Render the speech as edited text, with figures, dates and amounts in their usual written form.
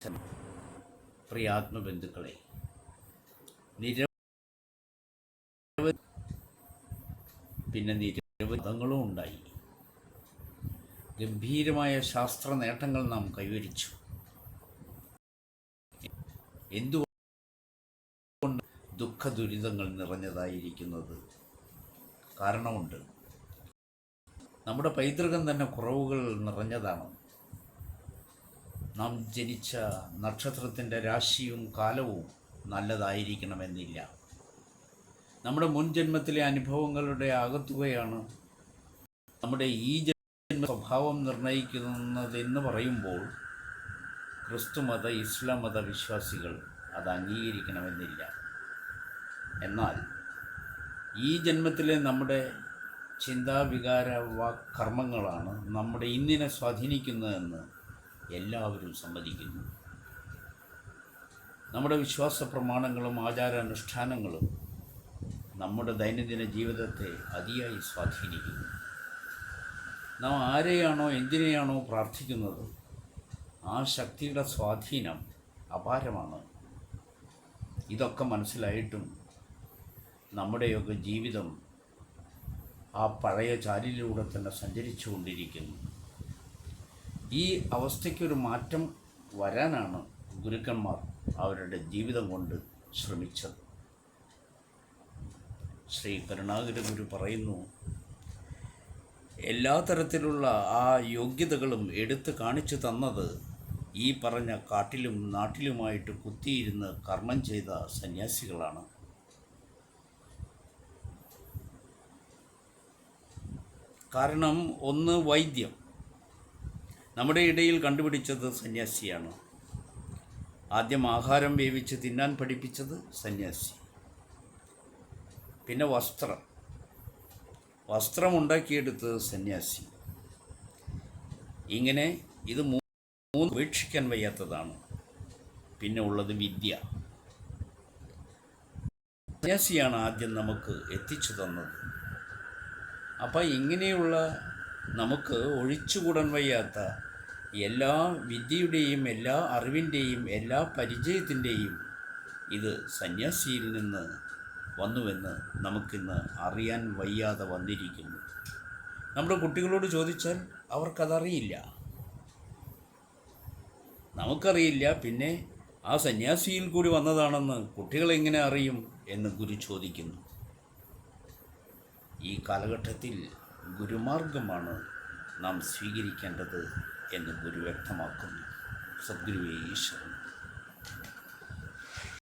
പ്രിയ ആത്മബന്ധുക്കളെ, നിരവധി മതങ്ങളും ഉണ്ടായി. ഗംഭീരമായ ശാസ്ത്ര നേട്ടങ്ങൾ നാം കൈവരിച്ചു. എന്തുകൊണ്ട് ദുഃഖ ദുരിതങ്ങൾ നിറഞ്ഞതായിരിക്കുന്നത്? കാരണമുണ്ട്. നമ്മുടെ പൈതൃകം തന്നെ കുറവുകൾ നിറഞ്ഞതാണ്. നാം ജനിച്ച നക്ഷത്രത്തിൻ്റെ രാശിയും കാലവും നല്ലതായിരിക്കണമെന്നില്ല. നമ്മുടെ മുൻ ജന്മത്തിലെ അനുഭവങ്ങളുടെ ആകത്തുകയാണ് നമ്മുടെ ഈ ജന്മ സ്വഭാവം നിർണ്ണയിക്കുന്നതെന്ന് പറയുമ്പോൾ ക്രിസ്തുമത ഇസ്ലാം മത വിശ്വാസികൾ അത് അംഗീകരിക്കണമെന്നില്ല. എന്നാൽ ഈ ജന്മത്തിലെ നമ്മുടെ ചിന്താവികാര കർമ്മങ്ങളാണ് നമ്മുടെ ഇന്നിനെ സ്വാധീനിക്കുന്നതെന്ന് എല്ലാവരും സമ്മതിക്കുന്നു. നമ്മുടെ വിശ്വാസ പ്രമാണങ്ങളും ആചാരാനുഷ്ഠാനങ്ങളും നമ്മുടെ ദൈനംദിന ജീവിതത്തെ അതിയായി സ്വാധീനിക്കുന്നു. നാം ആരെയാണോ എന്തിനെയാണോ പ്രാർത്ഥിക്കുന്നത്, ആ ശക്തിയുടെ സ്വാധീനം അപാരമാണ്. ഇതൊക്കെ മനസ്സിലായിട്ടും നമ്മുടെയൊക്കെ ജീവിതം ആ പഴയ ചാലിലൂടെ തന്നെ സഞ്ചരിച്ചു കൊണ്ടിരിക്കുന്നു. ഈ അവസ്ഥയ്ക്കൊരു മാറ്റം വരാനാണ് ഗുരുക്കന്മാർ അവരുടെ ജീവിതം കൊണ്ട് ശ്രമിച്ചത്. ശ്രീ കരുണാകര ഗുരു പറയുന്നു, എല്ലാ തരത്തിലുള്ള ആ യോഗ്യതകളും എടുത്തു കാണിച്ചു തന്നത് ഈ പറഞ്ഞ കാട്ടിലും നാട്ടിലുമായിട്ട് കുത്തിയിരുന്ന് കർമ്മം ചെയ്ത സന്യാസികളാണ്. കാരണം ഒന്ന്, വൈദ്യം നമ്മുടെ ഇടയിൽ കണ്ടുപിടിച്ചത് സന്യാസിയാണ്. ആദ്യം ആഹാരം വേവിച്ച് തിന്നാൻ പഠിപ്പിച്ചത് സന്യാസി. പിന്നെ വസ്ത്രം ഉണ്ടാക്കിയെടുത്തത് സന്യാസി. ഇങ്ങനെ ഇത് മൂന്ന് ഉപേക്ഷിക്കാൻ വയ്യാത്തതാണ്. പിന്നെ ഉള്ളത് വിദ്യ. സന്യാസിയാണ് ആദ്യം നമുക്ക് എത്തിച്ചു തന്നത്. അപ്പം ഇങ്ങനെയുള്ള നമുക്ക് ഒഴിച്ചുകൂടാൻ വയ്യാത്ത എല്ലാ വിദ്യയുടെയും എല്ലാ അറിവിൻ്റെയും എല്ലാ പരിചയത്തിൻ്റെയും ഇത് സന്യാസിയിൽ നിന്ന് വന്നുവെന്ന് നമുക്കിന്ന് അറിയാൻ വയ്യാതെ വന്നിരിക്കുന്നു. നമ്മുടെ കുട്ടികളോട് ചോദിച്ചാൽ അവർക്കതറിയില്ല. നമുക്കറിയില്ല, പിന്നെ ആ സന്യാസിയിൽ കൂടി വന്നതാണെന്ന് കുട്ടികളെങ്ങനെ അറിയും എന്ന് ഗുരു ചോദിക്കുന്നു. ഈ കാലഘട്ടത്തിൽ ഗുരുമാർഗമാണ് നാം സ്വീകരിക്കേണ്ടത് എന്ന് ഗുരു വ്യക്തമാക്കുന്നു. സദ്ഗുരുവേ ഈശ്വരൻ.